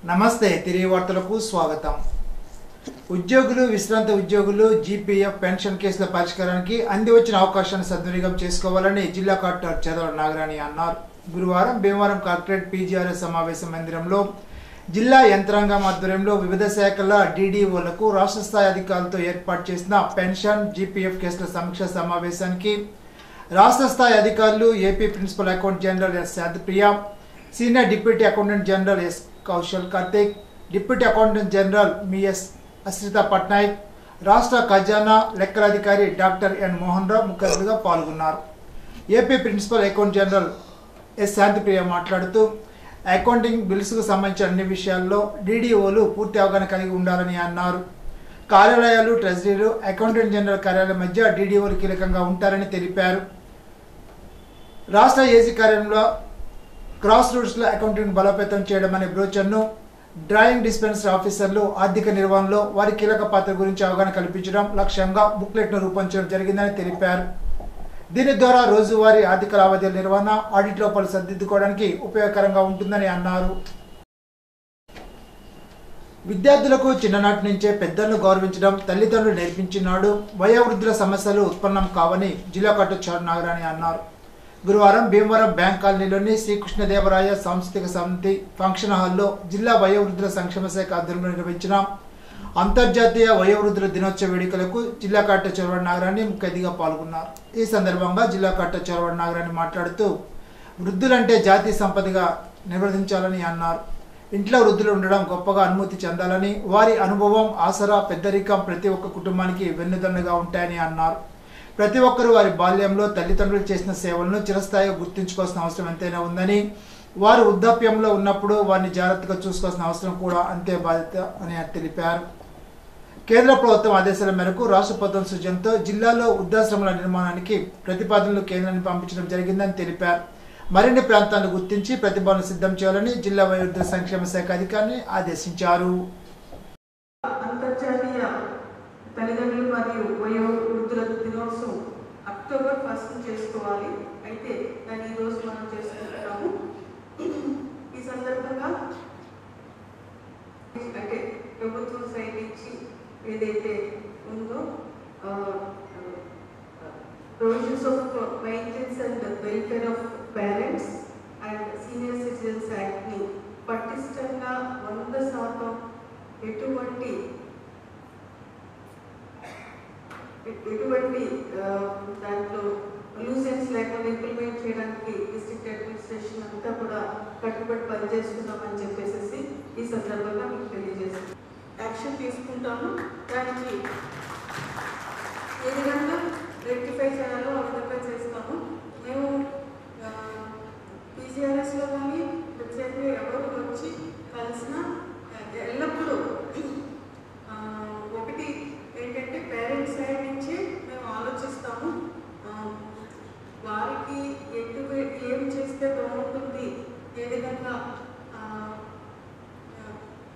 నమస్తే తిరిగి వార్తలకు స్వాగతం. ఉద్యోగులు విశ్రాంత ఉద్యోగులు జీపీఎఫ్ పెన్షన్ కేసుల పరిష్కారానికి అంది వచ్చిన అవకాశాన్ని సద్వినియోగం చేసుకోవాలని జిల్లా కలెక్టర్ చదవర నాగరాణి అన్నారు. గురువారం భీమవరం కలెక్టరేట్ పీజీఆర్ఎస్ సమావేశ మందిరంలో జిల్లా యంత్రాంగం ఆధ్వర్యంలో వివిధ శాఖల డీడీఓలకు రాష్ట్ర స్థాయి అధికారులతో ఏర్పాటు చేసిన పెన్షన్ జీపీఎఫ్ కేసుల సమీక్ష సమావేశానికి రాష్ట్ర స్థాయి అధికారులు AP principal account general S Shantipriya, senior deputy accountant general S Kaushal Karthik, deputy accountant general Ms Ashritha Patnaik, రాష్ట్ర ఖజానా లెక్కల అధికారి డాక్టర్ ఎన్ మోహన్ రావు ముఖ్య అతిథిగా పాల్గొన్నారు. AP principal account general S Shantipriya మాట్లాడుతూ అకౌంటింగ్ బిల్స్కు సంబంధించిన అన్ని విషయాల్లో డీడీఓలు పూర్తి అవగాహన కలిగి ఉండాలని అన్నారు. కార్యాలయాలు, ట్రెజరీలు, అకౌంటెంట్ జనరల్ కార్యాలయం మధ్య డీడీఓలు కీలకంగా ఉంటారని తెలిపారు. రాష్ట్ర ఏసీ కార్యాలయంలో క్రాస్ రూట్స్లో అకౌంటింగ్ బలోపేతం చేయడం అనే బ్రోచర్ను డ్రాయింగ్ డిస్పెన్సరీ ఆఫీసర్లు ఆర్థిక నిర్వహణలో వారి కీలక పాత్ర గురించి అవగాహన కల్పించడం లక్ష్యంగా బుక్లెట్ను రూపొందించడం జరిగిందని తెలిపారు. దీని ద్వారా రోజువారీ ఆర్థిక లావాదేవీల నిర్వహణ, ఆడిట్ లోపాలు సరిదిద్దుకోవడానికి ఉపయోగకరంగా ఉంటుందని అన్నారు. విద్యార్థులకు చిన్ననాటి నుంచే పెద్దలను గౌరవించడం తల్లిదండ్రులు నేర్పించినాడు వయోవృద్ధుల సమస్యలు ఉత్పన్నం కావని జిల్లా కలెక్టర్ చదవర నాగరాణి అన్నారు. గురువారం భీమవరం బ్యాంక్ కాలనీలోని శ్రీకృష్ణదేవరాయ సాంస్కృతిక సమితి ఫంక్షన్ హాల్లో జిల్లా వయోవృద్ధుల సంక్షేమ శాఖ ఆధ్వర్యంలో నిర్వహించిన అంతర్జాతీయ వయోవృద్ధుల దినోత్సవ వేడుకలకు జిల్లా కలెక్టర్ చదవర నాగరాణి ముఖ్య అతిథిగా పాల్గొన్నారు. ఈ సందర్భంగా జిల్లా కలెక్టర్ చదవర నాగరాణి మాట్లాడుతూ వృద్ధులంటే జాతీయ సంపదగా నిర్వర్తించాలని అన్నారు. ఇంట్లో వృద్ధులు ఉండడం గొప్పగా అనుమతి చెందాలని, వారి అనుభవం, ఆసరా, పెద్దరికం ప్రతి ఒక్క కుటుంబానికి వెన్నుదన్నుగా ఉంటాయని అన్నారు. ప్రతి ఒక్కరూ వారి బాల్యంలో తల్లిదండ్రులు చేసిన సేవలను చిరస్థాయిగా గుర్తుంచుకోవాల్సిన అవసరం ఎంతైనా ఉందని, వారు వృద్ధాప్యంలో ఉన్నప్పుడు వారిని జాగ్రత్తగా చూసుకోవాల్సిన అవసరం కూడా అంతే బాధ్యత అని తెలిపారు. కేంద్ర ప్రభుత్వం ఆదేశాల మేరకు రాష్ట్ర ప్రభుత్వం సూచనతో జిల్లాలో వృద్ధాశ్రమాల నిర్మాణానికి ప్రతిపాదనలు కేంద్రానికి పంపించడం జరిగిందని తెలిపారు. మరిన్ని ప్రాంతాలను గుర్తించి ప్రతిపాదనలు సిద్ధం చేయాలని జిల్లా వయోవృద్ధుల సంక్షేమ శాఖ అధికారిని ఆదేశించారు. అంతర్జాతీయ తల్లిదండ్రులు మరియు వయోవృద్ధుల దినోత్సవం అక్టోబర్ 1 చేసుకోవాలి. అయితే దాన్ని ఈరోజు మనం చేసుకుంటున్నాము. ఈ సందర్భంగా అంటే ప్రభుత్వం సైడ్ నుంచి ఏదైతే ఉందో provisions of maintenance and welfare of parents and senior citizens యాక్ట్ని పటిష్టంగా 100% ఎటువంటి దాంట్లో లూసెన్స్ లేకుండా ఇంప్లిమెంట్ చేయడానికి డిస్ట్రిక్ట్ అడ్మినిస్ట్రేషన్ అంతా కూడా కట్టుబడి పనిచేస్తున్నామని చెప్పేసి ఈ సందర్భంగా మీకు తెలియజేస్తాను. యాక్షన్ తీసుకుంటాము. దానికి ఏ విధంగా రెక్టిఫై చేయాలో ఆ విధంగా చేస్తాము. మేము పీజీఆర్ఎస్లో కానీ ప్రత్యేకంగా ఎవరు వచ్చి కలిసిన ఎల్లప్పుడూ ఒకటి ఏంటంటే పేరెంట్స్ సైడ్ నుంచి మేము ఆలోచిస్తాము. వారికి ఏం చేస్తే బాగుంటుంది, ఏ విధంగా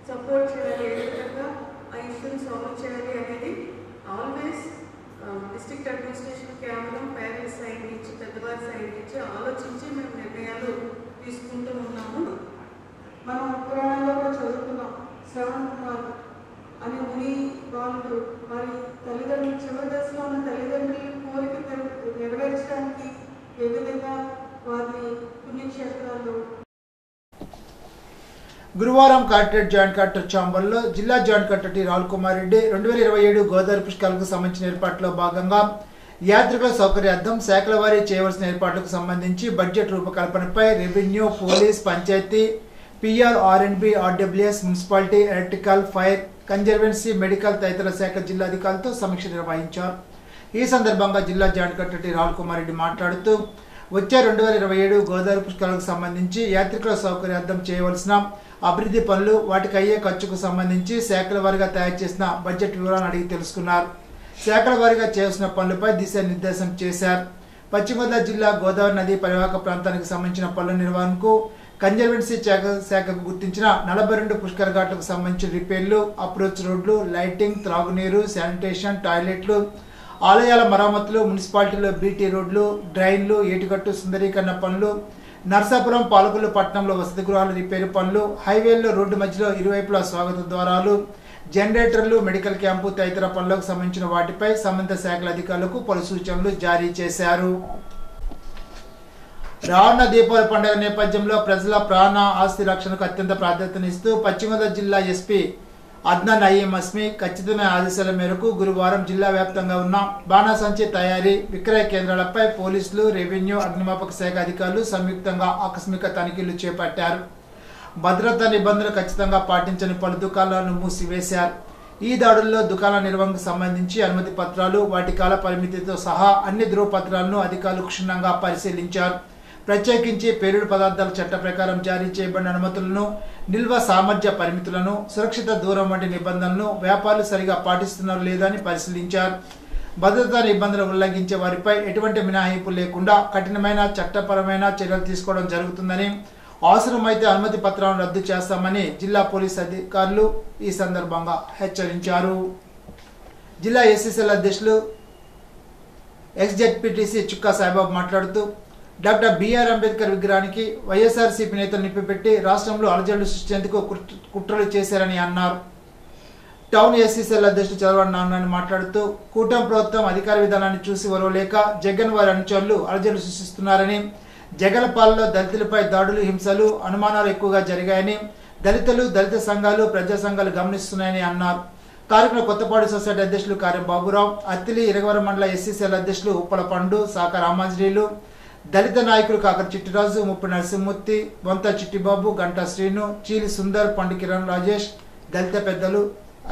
సపోర్ట్ చేయాలి, ఏ విధంగా ఆ ఇష్యూని సాల్వ్ చేయాలి అనేది ఆల్వేస్ డిస్ట్రిక్ట్ అడ్మినిస్ట్రేషన్ కేవలం పేరెంట్స్ సైడ్ నుంచి, పెద్దవారి సైడ్ నుంచి ఆలోచించి మేము నిర్ణయాలు తీసుకుంటూ ఉన్నాము. మనం పురాణంలో కూడా చదువుకున్నాం. శ్రవణ్ కుమార్ అని ముని వాళ్ళు వారి తల్లిదండ్రులు చివరి దశలో ఉన్న తల్లిదండ్రుల కోరిక నెరవేర్చడానికి ఏ విధంగా వారి పుణ్యక్షేత్రాల్లో. గురువారం కలెక్టరేట్ జాయింట్ కలెక్టర్ ఛాంబర్లో జిల్లా joint collector T Rahul Kumar Reddy 2027 Godavari పుష్కరాలకు సంబంధించిన ఏర్పాట్లలో భాగంగా యాత్రికుల సౌకర్యార్థం శాఖల వారీ చేయవలసిన ఏర్పాట్లకు సంబంధించి బడ్జెట్ రూపకల్పనపై revenue, police, panchayat, PR, R and B, RWS, municipality, electrical, fire, conservancy, medical తదితర శాఖ జిల్లా అధికారులతో సమీక్ష నిర్వహించారు. ఈ సందర్భంగా జిల్లా joint collector T Rahul Kumar Reddy మాట్లాడుతూ వచ్చే 2027 గోదావరి పుష్కరాలకు సంబంధించి యాత్రికుల సౌకర్యార్థం చేయవలసిన అభివృద్ధి పనులు, వాటికి అయ్యే ఖర్చుకు సంబంధించి శాఖల వారీగా తయారు చేసిన బడ్జెట్ వివరాలను అడిగి తెలుసుకున్నారు. శాఖల వారీగా చేయాల్సిన పనులపై దిశానిర్దేశం చేశారు. పశ్చిమ గోదావరి జిల్లా గోదావరి నది పరివాహక ప్రాంతానికి సంబంధించిన పనుల నిర్వహణకు కన్జర్వెన్సీ శాఖకు గుర్తించిన 42 పుష్కర ఘాట్లకు సంబంధించిన రిపేర్లు, అప్రోచ్ రోడ్లు, లైటింగ్, త్రాగునీరు, శానిటేషన్, టాయిలెట్లు, ఆలయాల మరమ్మతులు, మున్సిపాలిటీలో బీటీ రోడ్లు, డ్రైన్లు, ఏటిగట్టు సుందరీకరణ పనులు, నర్సాపురం పాలకొల్లు పట్టణంలో వసతి గృహాల రిపేరు పనులు, హైవేల్లో రోడ్డు మధ్యలో ఇరువైపులా స్వాగత ద్వారాలు, జనరేటర్లు, మెడికల్ క్యాంపు తదితర పనులకు సంబంధించిన వాటిపై సంబంధిత శాఖల అధికారులకు పలు సూచనలు జారీ చేశారు. రానున్న దీపావళి పండుగ నేపథ్యంలో ప్రజల ప్రాణ ఆస్తి రక్షణకు అత్యంత ప్రాధాన్యతనిస్తూ పశ్చిమ గోదావరి జిల్లా ఎస్పీ అద్నాన్ నయీం అస్మి ఖచ్చితమైన ఆదేశాల మేరకు గురువారం జిల్లా వ్యాప్తంగా ఉన్న బాణాసంచి తయారీ, విక్రయ కేంద్రాలపై పోలీసులు, రెవెన్యూ, అగ్నిమాపక శాఖ అధికారులు సంయుక్తంగా ఆకస్మిక తనిఖీలు చేపట్టారు. భద్రతా నిబంధనలు ఖచ్చితంగా పాటించని పలు దుకాణాలను మూసివేశారు. ఈ దాడుల్లో దుకాణ నిర్వహణకు సంబంధించి అనుమతి పత్రాలు, వాటి కాల పరిమితితో సహా అన్ని ధృవపత్రాలను అధికారులు క్షుణ్ణంగా పరిశీలించారు. ప్రత్యేకించి పేలుడు పదార్థాల చట్ట ప్రకారం జారీ చేయబడిన అనుమతులను, నిల్వ సామర్థ్య పరిమితులను, సురక్షిత దూరం వంటి నిబంధనలను వ్యాపారులు సరిగా పాటిస్తున్నారో లేదా అని పరిశీలించారు. భద్రతా నిబంధనలు ఉల్లంఘించే వారిపై ఎటువంటి మినహాయింపు లేకుండా కఠినమైన చట్టపరమైన చర్యలు తీసుకోవడం జరుగుతుందని, అవసరమైతే అనుమతి పత్రాలను రద్దు చేస్తామని జిల్లా పోలీసు అధికారులు ఈ సందర్భంగా హెచ్చరించారు. జిల్లా ఎస్సీసీఎల్ అధ్యక్షులు ఎక్స్జెడ్పీటీసీ చుక్కా సాయిబాబు మాట్లాడుతూ డాక్టర్ బిఆర్ అంబేద్కర్ విగ్రహానికి వైఎస్ఆర్సీపీ నేతలు నిప్పిపెట్టి రాష్ట్రంలో అలజడులు సృష్టించేందుకు కుట్రలు చేశారని అన్నారు. టౌన్ ఎస్సీసీఎల్ అధ్యక్షుడు చదవాడి నారాయణ మాట్లాడుతూ కూటమి ప్రభుత్వం అధికార విధానాన్ని చూసి వరవలేక జగన్ వారి అనుచరులు అలజడులు సృష్టిస్తున్నారని, జగన్ పాలనలో దళితులపై దాడులు, హింసలు, అనుమానాలు ఎక్కువగా జరిగాయని దళితులు, దళిత సంఘాలు, ప్రజా సంఘాలు గమనిస్తున్నాయని అన్నారు. కార్యక్రమంలో కొత్తపాడు సొసైటీ అధ్యక్షులు కార్యం బాబురావు, అత్తిలి ఇరగవరం మండల ఎస్సీసీఎల్ అధ్యక్షులు ఉప్పల పండు, సాక రామాంజనేయులు, దళిత నాయకులు కాకర చిట్టిరాజు, ముప్పు నరసింహమూర్తి, బొంత చిట్టిబాబు, గంటా శ్రీను, చీలి సుందర్, పండు కిరణ్ రాజేష్, దళిత పెద్దలు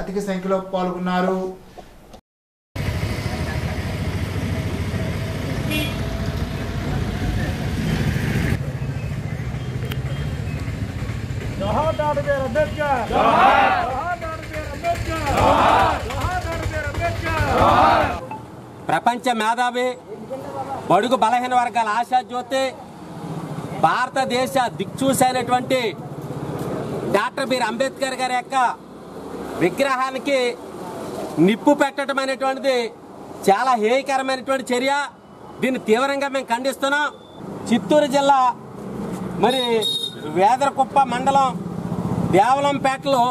అధిక సంఖ్యలో పాల్గొన్నారు. ప్రపంచ మేధావి, బడుగు బలహీన వర్గాల ఆశాజ్యోతి, భారతదేశ దిక్చూసైనటువంటి డాక్టర్ బిఆర్ అంబేద్కర్ గారి యొక్క విగ్రహానికి నిప్పు పెట్టడం అనేటువంటిది చాలా హేయకరమైనటువంటి చర్య. దీన్ని తీవ్రంగా మేము ఖండిస్తున్నాం. చిత్తూరు జిల్లా మరి వేదరకుప్ప మండలం దేవలంపేటలో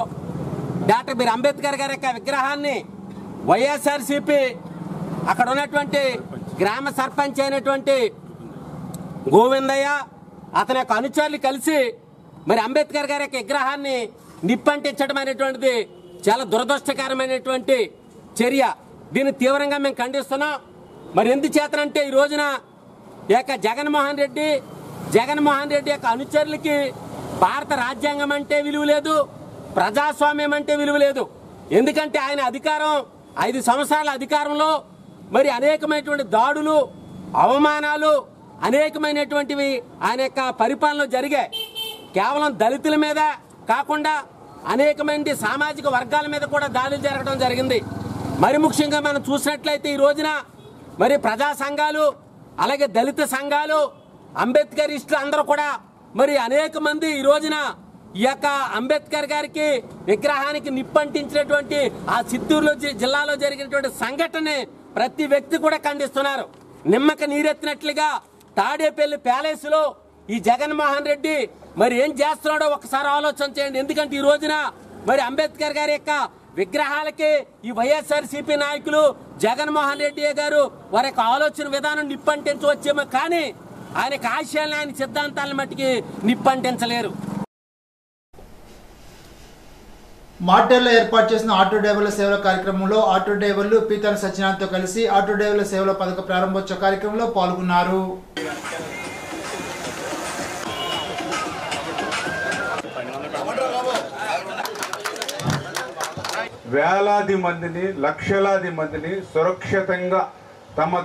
డాక్టర్ బిఆర్ అంబేద్కర్ గారి యొక్క విగ్రహాన్ని వైఎస్ఆర్సీపీ అక్కడ ఉన్నటువంటి గ్రామ సర్పంచ్ అయినటువంటి గోవిందయ్య, అతని యొక్క అనుచరులు కలిసి మరి అంబేద్కర్ గారి యొక్క విగ్రహాన్ని నిప్పంటించడం అనేటువంటిది చాలా దురదృష్టకరమైనటువంటి చర్య. దీన్ని తీవ్రంగా మేము ఖండిస్తున్నాం. మరి ఎందుచేతనంటే ఈ రోజున ఈ యొక్క జగన్మోహన్ రెడ్డి యొక్క అనుచరులకి భారత రాజ్యాంగం అంటే విలువ లేదు, ప్రజాస్వామ్యం అంటే విలువ లేదు. ఎందుకంటే ఆయన అధికారం 5 సంవత్సరాల అధికారంలో మరి అనేకమైనటువంటి దాడులు, అవమానాలు, అనేకమైనటువంటివి ఆయన యొక్క పరిపాలనలో జరిగాయి. కేవలం దళితుల మీద కాకుండా అనేకమైన సామాజిక వర్గాల మీద కూడా దాడులు జరగడం జరిగింది. మరి ముఖ్యంగా మనం చూసినట్లయితే ఈ రోజున మరి ప్రజా సంఘాలు, అలాగే దళిత సంఘాలు, అంబేద్కరిస్టులు అందరూ కూడా మరి అనేక మంది ఈ రోజున ఈ యొక్క అంబేద్కర్ గారికి విగ్రహానికి నిప్పంటించినటువంటి ఆ చిత్తూరులో జిల్లాలో జరిగినటువంటి సంఘటన ప్రతి వ్యక్తి కూడా ఖండిస్తున్నారు. నిమ్మక నీరెత్తినట్లుగా తాడేపల్లి ప్యాలెస్ లో ఈ జగన్మోహన్ రెడ్డి మరి ఏం చేస్తున్నాడో ఒకసారి ఆలోచన చేయండి. ఎందుకంటే ఈ రోజున మరి అంబేద్కర్ గారి యొక్క విగ్రహాలకి ఈ వైఎస్ఆర్సీపీ నాయకులు జగన్మోహన్ రెడ్డి గారు వారి యొక్క ఆలోచన విధానం నిప్పంటించవచ్చేమో కానీ ఆయనకు ఆశయాలను, ఆయన సిద్ధాంతాలను మట్టికి నిప్పంటించలేరు. మార్టెల్లో ఏర్పాటు చేసిన ఆటో డ్రైవర్ల సేవల కార్యక్రమంలో ఆటో డ్రైవర్లు పీతన సత్యనారాయణతో కలిసి ఆటో డ్రైవర్ల సేవల పథక ప్రారంభోత్సవ కార్యక్రమంలో పాల్గొన్నారు. వేలాది మందిని, లక్షలాది మందిని సురక్షితంగా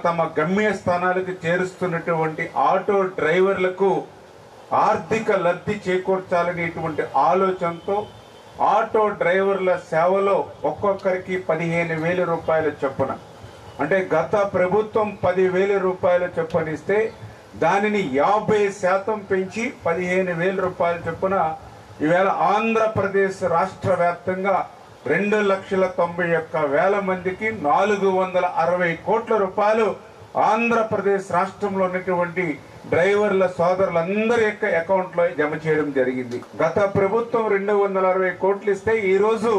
తమ గమ్యస్థానాలకు చేరుస్తున్నటువంటి ఆటో డ్రైవర్లకు ఆర్థిక లబ్ధి చేకూర్చాలనేటువంటి ఆలోచనతో ఆటో డ్రైవర్ల సేవలో ఒక్కొక్కరికి 15,000 రూపాయల చొప్పున, అంటే గత ప్రభుత్వం 10,000 రూపాయల చొప్పునిస్తే దానిని 50% పెంచి 15,000 రూపాయల చొప్పున ఈవేళ ఆంధ్రప్రదేశ్ రాష్ట్ర వ్యాప్తంగా 2,91,000 మందికి 460 కోట్ల రూపాయలు ఆంధ్రప్రదేశ్ రాష్ట్రంలో ఉన్నటువంటి డ్రైవర్ల సోదరులందరి యొక్క అకౌంట్లో జమ చేయడం జరిగింది. గత ప్రభుత్వం 260 కోట్లు ఇస్తే ఈరోజు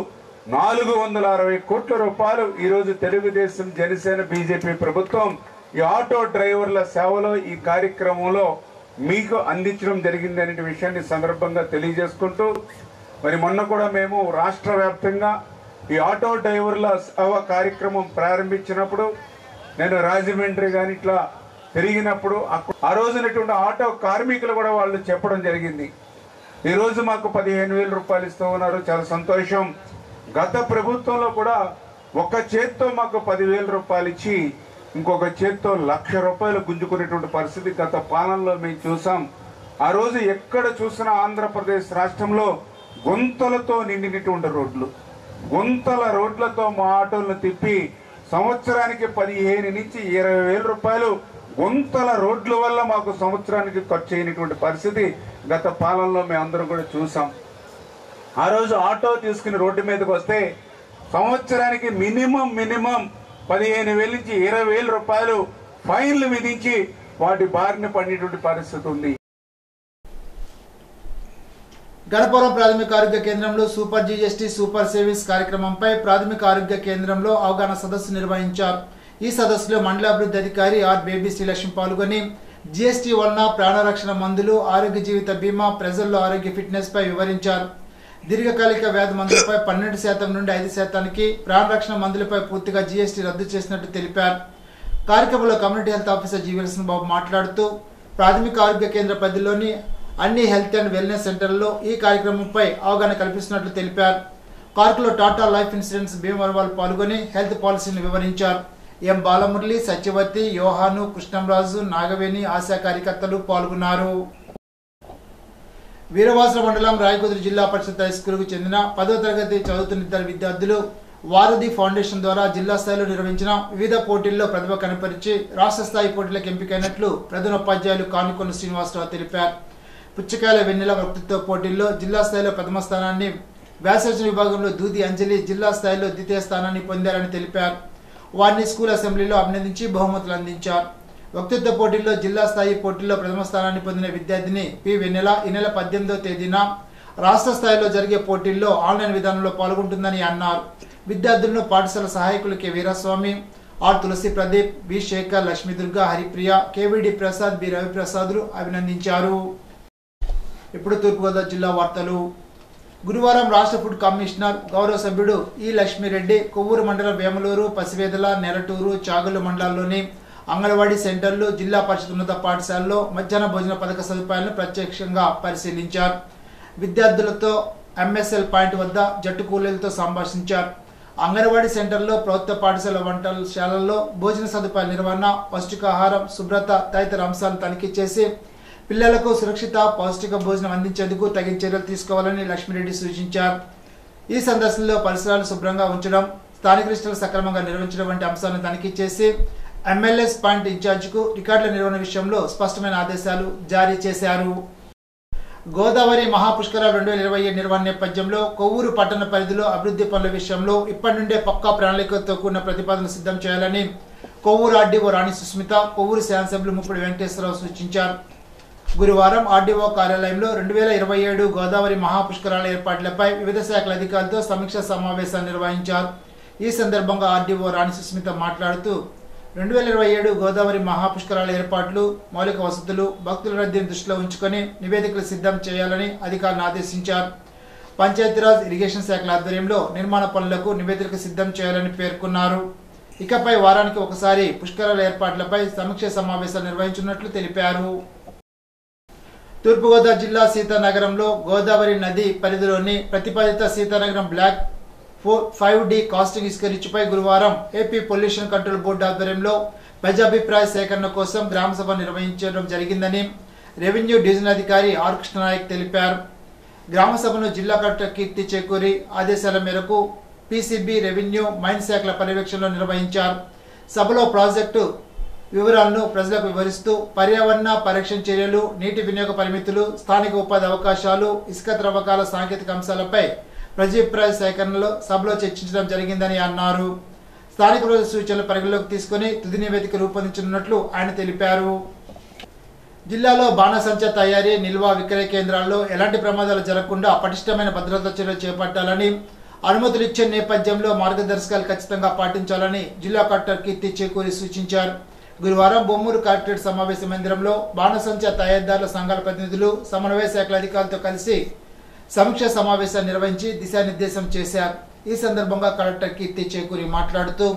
460 కోట్ల రూపాయలు ఈరోజు తెలుగుదేశం, జనసేన, బీజేపీ ప్రభుత్వం ఈ ఆటో డ్రైవర్ల సేవలో ఈ కార్యక్రమంలో మీకు అందించడం జరిగింది అనే విషయాన్ని సందర్భంగా తెలియజేసుకుంటూ, మరి మొన్న కూడా మేము రాష్ట్ర వ్యాప్తంగా ఈ ఆటో డ్రైవర్ల సేవ కార్యక్రమం ప్రారంభించినప్పుడు నేను రాజమండ్రి కానీ ఇట్లా తిరిగినప్పుడు ఆ రోజునటువంటి ఆటో కార్మికులు కూడా వాళ్ళు చెప్పడం జరిగింది, ఈరోజు మాకు 15,000 రూపాయలు ఇస్తూ ఉన్నారు, చాలా సంతోషం. గత ప్రభుత్వంలో కూడా ఒక చేత్తో మాకు 10,000 రూపాయలు ఇచ్చి ఇంకొక చేత్తో 1,00,000 రూపాయలు గుంజుకునేటువంటి పరిస్థితి గత పాలనలో మేము చూసాం. ఆ రోజు ఎక్కడ చూసినా ఆంధ్రప్రదేశ్ రాష్ట్రంలో గుంతలతో నిండినటువంటి రోడ్లు, గుంతల రోడ్లతో మా ఆటోలను తిప్పి సంవత్సరానికి 15 నుంచి 20,000 రూపాయలు గుంతల రోడ్ల వల్ల మాకు సంవత్సరానికి ఖర్చు అయినటువంటి పరిస్థితి గత పాలనలో మేము అందరం కూడా చూసాం. ఆ రోజు ఆటో తీసుకుని రోడ్డు మీదకి వస్తే సంవత్సరానికి మినిమం 15,000 నుంచి 20,000 రూపాయలు ఫైన్లు విధించి వాటి బారిన పడినటువంటి పరిస్థితి ఉంది. గణపురం ప్రాథమిక ఆరోగ్య కేంద్రంలో సూపర్ జీఎస్టీ సూపర్ సేవింగ్స్ కార్యక్రమంపై ప్రాథమిక ఆరోగ్య కేంద్రంలో అవగాహన సదస్సు నిర్వహించారు. ఈ సదస్సులో మండలాభివృద్ధి అధికారి ఆర్ బేబీ శ్రీలక్ష్మి పాల్గొని జీఎస్టీ వలన ప్రాణరక్షణ మందులు, ఆరోగ్య జీవిత బీమా, ప్రజల్లో ఆరోగ్య ఫిట్నెస్ పై వివరించారు. దీర్ఘకాలిక వ్యాధి మందులపై 12% నుండి 5%కి, ప్రాణరక్షణ మందులపై పూర్తిగా జీఎస్టీ రద్దు చేసినట్టు తెలిపారు. కార్యక్రమంలో కమ్యూనిటీ హెల్త్ ఆఫీసర్ జీవీఎల్సన్ బాబు మాట్లాడుతూ ప్రాథమిక ఆరోగ్య కేంద్ర పరిధిలోని అన్ని హెల్త్ అండ్ వెల్నెస్ సెంటర్లలో ఈ కార్యక్రమంపై అవగాహన కల్పిస్తున్నట్లు తెలిపారు. కార్కులో టాటా లైఫ్ ఇన్సూరెన్స్ భీమవరం పాల్గొని హెల్త్ పాలసీని వివరించారు. ఎం బాలమురళి, సత్యవతి, యోహాను, కృష్ణంరాజు, నాగవేణి, ఆశా కార్యకర్తలు పాల్గొన్నారు. వీరవాసల మండలం రాయకుదురు జిల్లా పరిషత్ హై స్కూల్కు చెందిన 10వ తరగతి చదువుతున్న ఇద్దరు విద్యార్థులు వారధి ఫౌండేషన్ ద్వారా జిల్లా స్థాయిలో నిర్వహించిన వివిధ పోటీల్లో ప్రతిభ కనపరిచి రాష్ట్ర స్థాయి పోటీలకు ఎంపికైనట్లు ప్రధానోపాధ్యాయులు కానుకొండ శ్రీనివాసరావు తెలిపారు. పుచ్చకాయల వెన్నెల వక్తృత్వ పోటీల్లో జిల్లా స్థాయిలో ప్రథమ స్థానాన్ని, వ్యాసరచన విభాగంలో దూది అంజలి జిల్లా స్థాయిలో ద్వితీయ స్థానాన్ని పొందారని తెలిపారు. వారిని స్కూల్ అసెంబ్లీలో అభినందించి బహుమతులు అందించారు. వక్తృత్వ పోటీల్లో జిల్లా స్థాయి పోటీల్లో ప్రథమ స్థానాన్ని పొందిన విద్యార్థిని పి వెన్నెల ఈ నెల 18వ తేదీన రాష్ట్ర స్థాయిలో జరిగే పోటీల్లో ఆన్లైన్ విధానంలో పాల్గొంటుందని అన్నారు. విద్యార్థులను పాఠశాల సహాయకులు K Veeraswamy, R Tulasi Pradeep, B Sekhar, Lakshmidurga, Haripriya, KVD Prasad, B రవిప్రసాద్లు అభినందించారు. ఇప్పుడు తూర్పుగోదావరి జిల్లా వార్తలు. గురువారం రాష్ట్ర ఫుడ్ కమిషనర్ గౌరవ సభ్యుడు ఈ లక్ష్మీరెడ్డి కొవ్వూరు మండలం వేమలూరు, పసివేదల, నెరటూరు, చాగల్లు మండలాల్లోని అంగన్వాడీ సెంటర్లు, జిల్లా పరిషత్ ఉన్నత పాఠశాలలో మధ్యాహ్న భోజన పథక సదుపాయాలను ప్రత్యక్షంగా పరిశీలించారు. విద్యార్థులతో ఎంఎస్ఎల్ పాయింట్ వద్ద జట్టు కూలీలతో సంభాషించారు. అంగన్వాడీ సెంటర్లో, ప్రభుత్వ పాఠశాల వంటశాలల్లో భోజన సదుపాయాల నిర్వహణ, పౌష్టికాహారం, శుభ్రత తదితర అంశాలను తనిఖీ చేసి పిల్లలకు సురక్షిత పౌష్టిక భోజనం అందించేందుకు తగిన చర్యలు తీసుకోవాలని లక్ష్మీరెడ్డి సూచించారు. ఈ సందర్శనలో పరిసరాలు శుభ్రంగా ఉంచడం, స్థానిక లిస్టులు సక్రమంగా నిర్వహించడం వంటి అంశాలను తనిఖీ చేసి ఎంఎల్ఎస్ పాయింట్ ఇన్ఛార్జికు రికార్డుల నిర్వహణ విషయంలో స్పష్టమైన ఆదేశాలు జారీ చేశారు. గోదావరి మహాపుష్కరాలు 2027 నిర్వహణ నేపథ్యంలో కొవ్వూరు పట్టణ పరిధిలో అభివృద్ధి పనుల విషయంలో ఇప్పటి నుండే పక్కా ప్రణాళికతో కూడిన ప్రతిపాదన సిద్ధం చేయాలని కొవ్వూరు ఆర్డీఓ రాణి సుస్మిత, కొవ్వూరు శాసనసభ్యులు ముప్పుడు వెంకటేశ్వరరావు సూచించారు. గురువారం ఆర్డీఓ కార్యాలయంలో 2027 గోదావరి మహాపుష్కరాల ఏర్పాట్లపై వివిధ శాఖల అధికారులతో సమీక్షా సమావేశాన్ని నిర్వహించారు. ఈ సందర్భంగా ఆర్డీఓ రాణి సుస్మిత మాట్లాడుతూ 2027 గోదావరి మహాపుష్కరాల ఏర్పాట్లు, మౌలిక వసతులు, భక్తుల రద్దీని దృష్టిలో ఉంచుకొని నివేదికలు సిద్ధం చేయాలని అధికారులను ఆదేశించారు. పంచాయతీరాజ్, ఇరిగేషన్ శాఖల ఆధ్వర్యంలో నిర్మాణ పనులకు నివేదికలు సిద్ధం చేయాలని పేర్కొన్నారు. ఇకపై వారానికి ఒకసారి పుష్కరాల ఏర్పాట్లపై సమీక్ష సమావేశాలు నిర్వహించున్నట్లు తెలిపారు. తూర్పుగోదావరి జిల్లా సీతానగరంలో గోదావరి నది పరిధిలోని ప్రతిపాదిత సీతానగరం బ్లాక్ 5D కాస్టింగ్ ఇసుక రిచ్పై గురువారం ఏపీ పొల్యూషన్ కంట్రోల్ బోర్డు ఆధ్వర్యంలో ప్రజాభిప్రాయ సేకరణ కోసం గ్రామ సభ నిర్వహించడం జరిగిందని రెవెన్యూ డివిజన్ అధికారి ఆర్ కృష్ణనాయక్ తెలిపారు. గ్రామ సభను జిల్లా కలెక్టర్ కీర్తి చేకూరి ఆదేశాల మేరకు పీసీబీ, రెవెన్యూ, మైన్ శాఖల పర్యవేక్షణలో నిర్వహించారు. సభలో ప్రాజెక్టు వివరాలను ప్రజలకు వివరిస్తూ పర్యావరణ పరిరక్షణ చర్యలు, నీటి వినియోగ పరిమితులు, స్థానిక ఉపాధి అవకాశాలు, ఇసుక త్రవ్వకాల సాంకేతిక అంశాలపై ప్రజాభిప్రాయ సేకరణలో సభలో చర్చించడం జరిగిందని అన్నారు. స్థానిక ప్రజల సూచనలు పరిగణలోకి తీసుకుని తుది నివేదిక రూపొందించనున్నట్లు ఆయన తెలిపారు. జిల్లాలో బాణసంచా తయారీ, నిల్వ, విక్రయ కేంద్రాల్లో ఎలాంటి ప్రమాదాలు జరగకుండా పటిష్టమైన భద్రతా చర్యలు చేపట్టాలని, అనుమతులు ఇచ్చే నేపథ్యంలో మార్గదర్శకాలు ఖచ్చితంగా పాటించాలని జిల్లా కలెక్టర్ కీర్తి చేకూరి సూచించారు. గురువారం బొమ్మూరు కలెక్టరేట్ సమావేశ మందిరంలో బాణసంచా తయారీదారుల సంఘాల ప్రతినిధులు, సమన్వయ శాఖల అధికారులతో కలిసి సమీక్ష సమావేశాన్ని నిర్వహించి దిశానిర్దేశం చేశారు. ఈ సందర్భంగా కలెక్టర్ కీర్తి చేకూరి మాట్లాడుతూ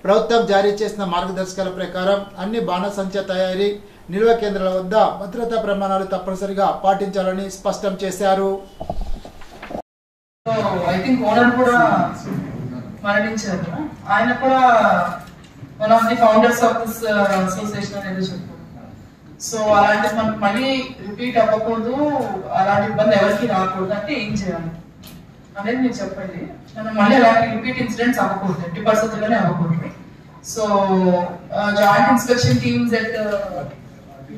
ప్రభుత్వం జారీ చేసిన మార్గదర్శకాల ప్రకారం అన్ని బాణసంచా తయారీ, నిల్వ కేంద్రాల వద్ద భద్రతా ప్రమాణాలు తప్పనిసరిగా పాటించాలని స్పష్టం చేశారు. ఐ థింక్ ఓనర్ కూడా మరణించారు. ఆయన కూడా one of the founders of this association అనేది చెప్పారు. సో అలాంటిది మనకు మళ్ళీ రిపీట్ అవ్వకూడదు, అలాంటి ఇబ్బంది ఎవరికి రాకూడదు అంటే ఏం చేయాలి అనేది నేను చెప్పండి. మనం మళ్ళీ అలాంటి రిపీట్ ఇన్సిడెంట్స్ అవ్వకూడదు, 80% అవ్వకూడదు. So joint inspection teams at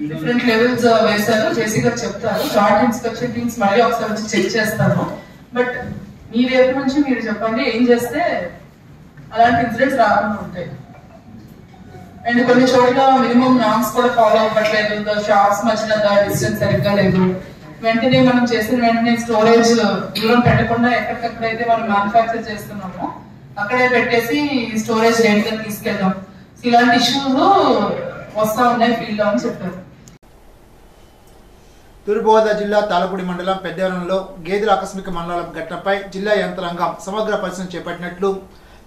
different levels వేశారు. జేసీ గారు చెప్తారు. జాయింట్ ఇన్స్పెక్షన్ టీమ్స్ మళ్ళీ ఒకసారి వచ్చి చెక్ చేస్తారు. బట్ మీ వైపు నుంచి మీరు చెప్పండి ఏం చేస్తే అలాంటి ఇన్సిడెంట్స్ రాకుండా ఉంటాయి. అండ్ కొన్ని చోట్ల మినిమం నామ్స్ కూడా ఫాలో అవ్వట్లేదు, షాప్స్ మధ్యన డిస్టెన్స్ సరిగ్గా లేదు. వెంటనే మనం చేసిన వెంటనే స్టోరేజ్ దూరం పెట్టకుండా ఎక్కడికక్కడైతే మనం మ్యానుఫ్యాక్చర్ చేస్తున్నామో అక్కడే పెట్టేసి స్టోరేజ్ రేట్ గా తీసుకెళ్దాం. ఇలాంటి ఇష్యూస్ వస్తా ఉన్నాయి ఫీల్డ్ లో అని చెప్పారు. తూర్పుగోదావరి జిల్లా తాళపూడి మండలం పెద్దవరంలో గేదెల ఆకస్మిక మరణాల ఘటనపై జిల్లా యంత్రాంగం సమగ్ర పరిశీలన చేపట్టినట్లు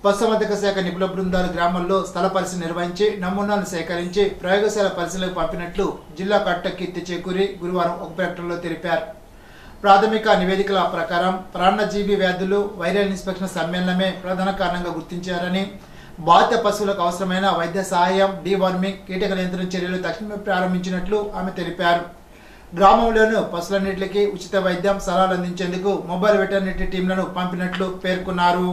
పశుసంవర్ధక శాఖ నిపుణుల బృందాలు గ్రామాల్లో స్థల పరిశీలన నిర్వహించి నమూనాలను సేకరించి ప్రయోగశాల పరిశీలనకు పంపినట్లు జిల్లా కలెక్టర్ కీర్తి చేకూరి గురువారం ఒక ప్రకటనలో తెలిపారు. ప్రాథమిక నివేదికల ప్రకారం ప్రాణజీవి వ్యాధులు, వైరల్ ఇన్స్పెక్షన్ సమ్మేళనమే ప్రధాన కారణంగా గుర్తించారని, బాధిత పశువులకు అవసరమైన వైద్య సహాయం, డీవార్మింగ్, కీటక నియంత్రణ చర్యలు తక్షణమే ప్రారంభించినట్లు ఆమె తెలిపారు. గ్రామంలోని పశువులన్నింటికి ఉచిత వైద్యం సలహాలు అందించేందుకు మొబైల్ వెటర్నరీ టీంలను పంపినట్లు పేర్కొన్నారు.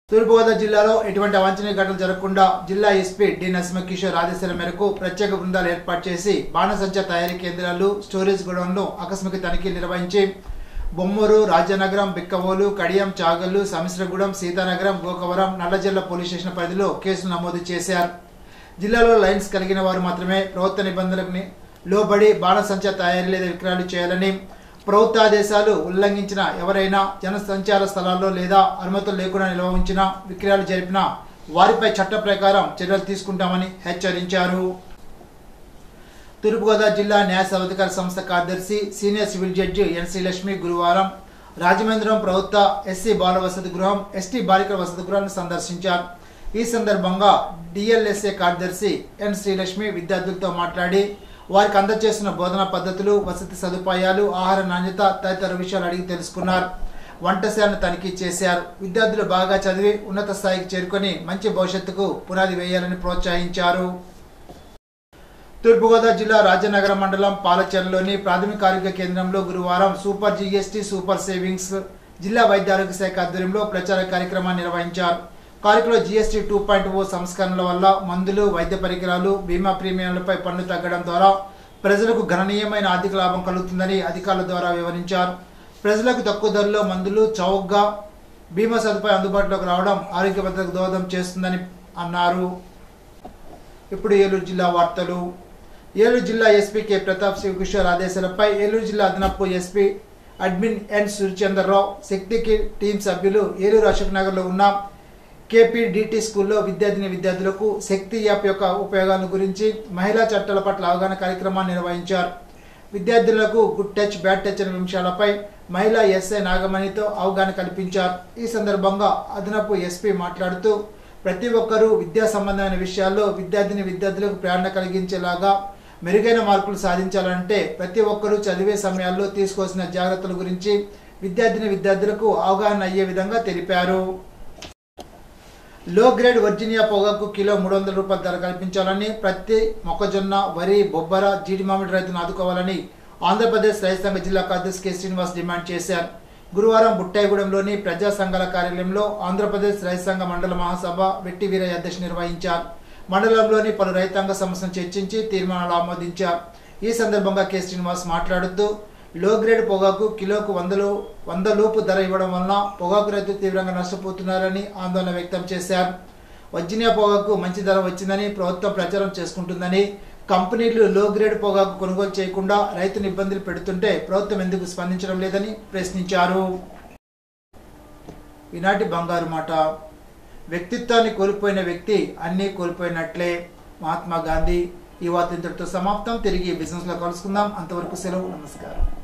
తూర్పుగోదావరి జిల్లాలో ఎటువంటి అవాంఛనీయ ఘటనలు జరగకుండా జిల్లా ఎస్పీ డి నరసింహకిషోర్ ఆదేశాల మేరకు ప్రత్యేక బృందాలు ఏర్పాటు చేసి బాణసంచా తయారీ కేంద్రాలు, స్టోరేజ్ గోడౌన్లు ఆకస్మిక తనిఖీలు నిర్వహించి బొమ్మూరు, రాజానగరం, బిక్కవోలు, కడియం, చాగల్లు, సమిశ్రగూడెం, సీతానగరం, గోకవరం, నల్లజల్ల పోలీస్ స్టేషన్ పరిధిలో కేసులు నమోదు చేశారు. జిల్లాలో లైన్స్ కలిగిన వారు మాత్రమే ప్రభుత్వ నిబంధనలకు లోబడి బాణసంచా తయారీ లేదా విక్రయాలు చేయాలని, ప్రభుత్వ ఆదేశాలు ఉల్లంఘించిన ఎవరైనా జనసంచార స్థలాల్లో లేదా అనుమతులు లేకుండా నిల్వ ఉంచిన, విక్రయాలు జరిపిన వారిపై చట్ట ప్రకారం చర్యలు తీసుకుంటామని హెచ్చరించారు. తూర్పుగోదావరి జిల్లా న్యాయ సేవాధికార సంస్థ కార్యదర్శి senior civil judge N Srilakshmi గురువారం రాజమండ్రి ప్రభుత్వ ఎస్సీ బాల వసతి గృహం, ఎస్టీ బాలికల వసతి గృహాన్ని సందర్శించారు. ఈ సందర్భంగా డిఎల్ఎస్ఏ కార్యదర్శి ఎన్ శ్రీలక్ష్మి విద్యార్థులతో మాట్లాడి వారికి అందజేస్తున్న బోధనా పద్ధతులు, వసతి సదుపాయాలు, ఆహార నాణ్యత తదితర విషయాలు అడిగి తెలుసుకున్నారు. వంటశాలను తనిఖీ చేశారు. విద్యార్థులు బాగా చదివి ఉన్నత స్థాయికి చేరుకొని మంచి భవిష్యత్తుకు పునాది వేయాలని ప్రోత్సహించారు. తూర్పుగోదావరి జిల్లా రాజనగరం మండలం పాలచెర్లలోని ప్రాథమిక ఆరోగ్య కేంద్రంలో గురువారం సూపర్ జీఎస్టీ సూపర్ సేవింగ్స్ జిల్లా వైద్య ఆరోగ్య శాఖ ఆధ్వర్యంలో ప్రచార కార్యక్రమాన్ని నిర్వహించారు. కార్యక్రమంలో జీఎస్టీ 2.0 సంస్కరణల వల్ల మందులు, వైద్య పరికరాలు, బీమా ప్రీమియంలపై పన్ను తగ్గడం ద్వారా ప్రజలకు గణనీయమైన ఆర్థిక లాభం కలుగుతుందని అధికారుల ద్వారా వివరించారు. ప్రజలకు తక్కువ ధరలో మందులు, చౌకగా బీమా సదుపాయం అందుబాటులోకి రావడం ఆరోగ్య భద్రతకు దోహదం చేస్తుందని అన్నారు. ఇప్పుడు ఏలూరు జిల్లా వార్తలు. ఏలూరు జిల్లా ఎస్పీ కె ప్రతాప్ శివకిషోర్ ఆదేశాలపై ఏలూరు జిల్లా అదనపు ఎస్పీ అడ్మిన్ ఎన్ సూర్యచంద్రరావు, శక్తికి టీం సభ్యులు ఏలూరు అశోక్ నగర్లో ఉన్న కేపీడిటి స్కూల్లో విద్యార్థులకు శక్తి యాప్ యొక్క ఉపయోగాల గురించి, మహిళా చట్టాల పట్ల అవగాహన కార్యక్రమాన్ని నిర్వహించారు. విద్యార్థులకు గుడ్ టచ్, బ్యాడ్ టచ్ అనే విషయాలపై మహిళా ఎస్ఐ నాగమణితో అవగాహన కల్పించారు. ఈ సందర్భంగా అదనపు ఎస్పీ మాట్లాడుతూ ప్రతి ఒక్కరూ విద్యా సంబంధమైన విషయాల్లో విద్యార్థులకు ప్రేరణ కలిగించేలాగా మెరుగైన మార్కులు సాధించాలంటే ప్రతి ఒక్కరూ చదివే సమయాల్లో తీసుకోవాల్సిన జాగ్రత్తల గురించి విద్యార్థులకు అవగాహన అయ్యే విధంగా తెలిపారు. లో గ్రేడ్ వర్జీనియా పొగాకు కిలో 300 రూపాయల ధర కల్పించాలని, ప్రతి మొక్కజొన్న, వరి, బొబ్బర, జీడి మామిడి రైతులను ఆదుకోవాలని ఆంధ్రప్రదేశ్ రైతు సంఘ జిల్లా కార్యదర్శి కె శ్రీనివాస్ డిమాండ్ చేశారు. గురువారం బుట్టాయిగూడెంలోని ప్రజా సంఘాల కార్యాలయంలో ఆంధ్రప్రదేశ్ రైతు సంఘ మండల మహాసభ వెట్టి వీరయ్య అధ్యక్షత నిర్వహించారు. మండలంలోని పలు రైతాంగ సమస్యలను చర్చించి తీర్మానాలు ఆమోదించారు. ఈ సందర్భంగా కె శ్రీనివాస్ మాట్లాడుతూ లో గ్రేడ్ పొగాకు కిలోకు 100 లోపు ధర ఇవ్వడం వలన పొగాకు రైతులు తీవ్రంగా నష్టపోతున్నారని ఆందోళన వ్యక్తం చేశారు. వర్జీనియా పొగాకు మంచి ధర వచ్చిందని ప్రభుత్వం ప్రచారం చేసుకుంటుందని, కంపెనీలు లో గ్రేడ్ పొగాకు కొనుగోలు చేయకుండా రైతును ఇబ్బందులు పెడుతుంటే ప్రభుత్వం ఎందుకు స్పందించడం లేదని ప్రశ్నించారు. ఈనాటి బంగారు మాట. వ్యక్తిత్వాన్ని కోల్పోయిన వ్యక్తి అన్నీ కోల్పోయినట్లే. మహాత్మా గాంధీ. ఈ వార్త ఇంతటితో సమాప్తం. తిరిగి బిజినెస్ లో కలుసుకుందాం. అంతవరకు సెలవు. నమస్కారం.